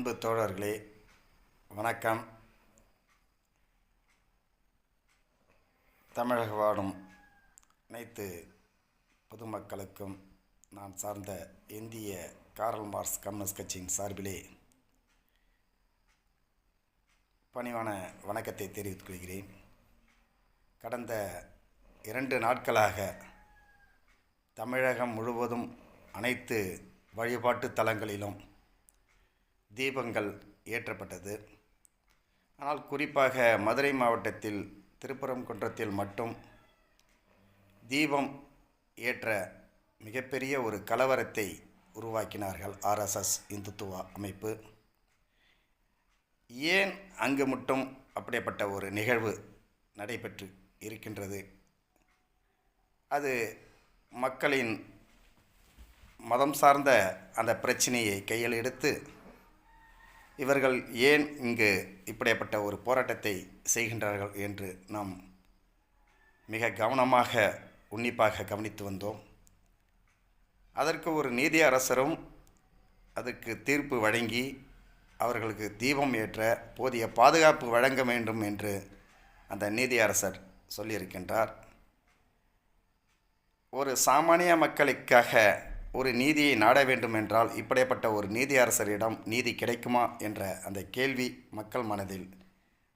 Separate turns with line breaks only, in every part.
அன்பு தோழர்களே, வணக்கம். தமிழக வாழும் அனைத்து பொதுமக்களுக்கும் நான் சார்ந்த இந்திய காரல் மார்க்ஸ் கம்யூனிஸ்ட் கட்சியின் சார்பிலே பணிவான வணக்கத்தை தெரிவித்துக் கொள்கிறேன். கடந்த 2 நாட்களாக தமிழகம் முழுவதும் அனைத்து வழிபாட்டு தலங்களிலும் தீபங்கள் ஏற்றப்பட்டது. ஆனால் குறிப்பாக மதுரை மாவட்டத்தில் திருப்பரங்குன்றத்தில் மட்டும் தீபம் ஏற்ற மிகப்பெரிய ஒரு கலவரத்தை உருவாக்கினார்கள் ஆர்எஸ்எஸ் இந்துத்துவா அமைப்பு. ஏன் அங்கு மட்டும் அப்படிப்பட்ட ஒரு நிகழ்வு நடைபெற்று இருக்கின்றது? அது மக்களின் மதம் சார்ந்த அந்த பிரச்சனையை கையில் எடுத்து இவர்கள் ஏன் இங்கு இப்படிப்பட்ட ஒரு போராட்டத்தை செய்கின்றார்கள் என்று நாம் மிக கவனமாக உன்னிப்பாக கவனித்து வந்தோம். அதற்கு ஒரு நீதி அரசரும் அதற்கு தீர்ப்பு வழங்கி அவர்களுக்கு தீபம் ஏற்ற போதிய பாதுகாப்பு வழங்க வேண்டும் என்று அந்த நீதி அரசர் சொல்லியிருக்கின்றார். ஒரு சாமானிய மக்களுக்காக ஒரு நீதியை நாட வேண்டும் என்றால் இப்படிப்பட்ட ஒரு நீதி அரசரிடம் நீதி கிடைக்குமா என்ற அந்த கேள்வி மக்கள் மனதில்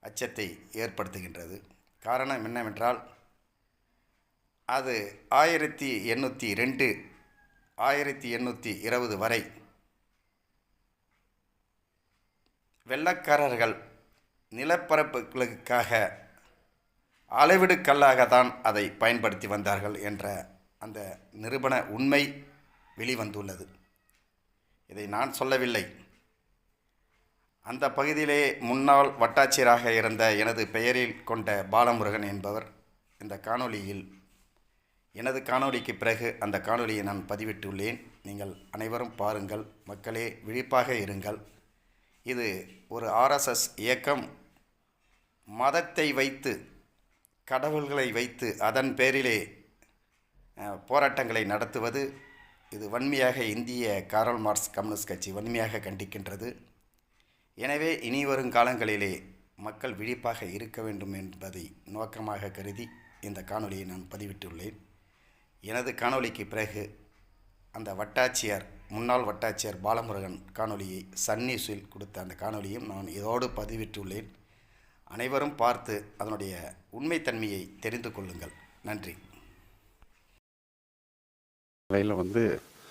அச்சத்தை ஏற்படுத்துகின்றது. காரணம் என்னவென்றால், அது 1802 1820 வரை வெள்ளைக்காரர்கள் நிலப்பரப்புகளுக்காக அளவிடு கல்லாகத்தான் அதை பயன்படுத்தி வந்தார்கள் என்ற அந்த நிரூபண உண்மை வெளிவந்துள்ளது. இதை நான் சொல்லவில்லை. அந்த பகுதியிலே முன்னாள் வட்டாட்சியராக இருந்த எனது பெயரில் கொண்ட பாலமுருகன் என்பவர் இந்த காணொளியில், எனது காணொளிக்கு பிறகு அந்த காணொளியை நான் பதிவிட்டுள்ளேன். நீங்கள் அனைவரும் பாருங்கள். மக்களே, விழிப்பாக இருங்கள். இது ஒரு ஆர்எஸ்எஸ் இயக்கம் மதத்தை வைத்து, கடவுள்களை வைத்து அதன் பேரிலே போராட்டங்களை நடத்துவது, இது வன்மையாக இந்திய காரல் மார்க்ஸ் கம்யூனிஸ்ட் கட்சி வன்மையாக கண்டிக்கின்றது. எனவே இனி வரும் காலங்களிலே மக்கள் விழிப்பாக இருக்க வேண்டும் என்பதை நோக்கமாக கருதி இந்த காணொளியை நான் பதிவிட்டுள்ளேன். எனது காணொளிக்கு பிறகு அந்த வட்டாட்சியர், முன்னாள் வட்டாட்சியர் பாலமுருகன் காணொளியை சன் நியூஸில் கொடுத்த அந்த காணொளியும் நான் இதோடு பதிவிட்டுள்ளேன். அனைவரும் பார்த்து அதனுடைய உண்மைத்தன்மையை தெரிந்து கொள்ளுங்கள். நன்றி.
வந்து